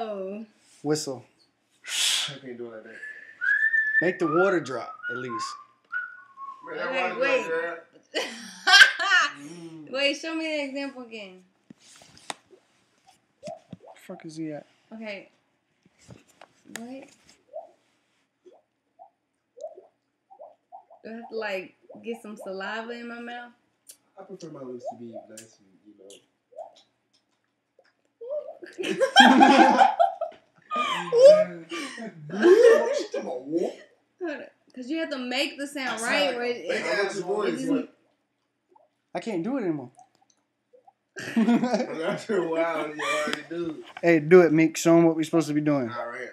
Oh. Whistle. I can't do it like that. Make the water drop, at least. Okay, wait. Wait, show me the example again. Where the fuck is he at? Okay. What? Do I have to, like, get some saliva in my mouth? I prefer my lips to be nice and, Because you have to make the sound, right? I can't do it anymore. After a while, you already do. Hey, do it, Meek. Show them what we're supposed to be doing. All right.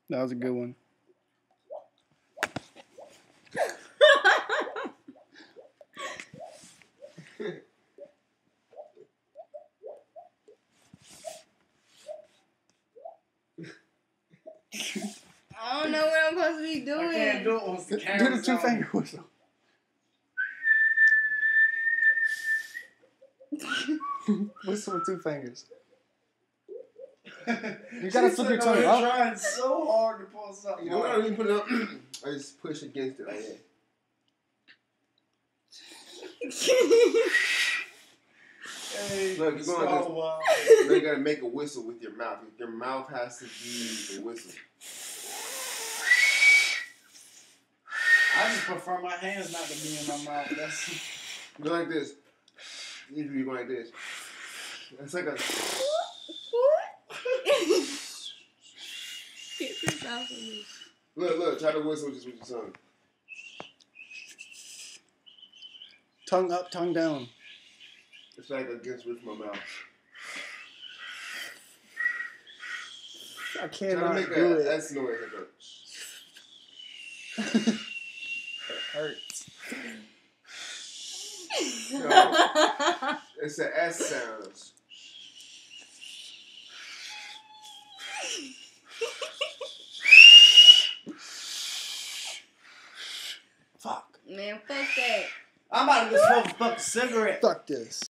That was a good one. I don't know what I'm supposed to be doing. I can't do it once the camera's Do the two-finger whistle. Whistle with two fingers. You gotta flip your tongue up. I'm trying so hard to pull something. You know what? I don't even put it up. I just push against it like that. Hey, look, you're going like this. You gotta make a whistle with your mouth. Your mouth has to be the whistle. I just prefer my hands not to be in my mouth. That's you go like this. Usually you go like this. It's like a. Get this out of me. Look, try to whistle just with your tongue. Tongue up, tongue down. It's like against with my mouth. I Try to cannot make do a it. S noise like It hurts. a. It's an S sound. Fuck. Man, fuck that. I'm about to go smoke a fucking cigarette. Fuck this.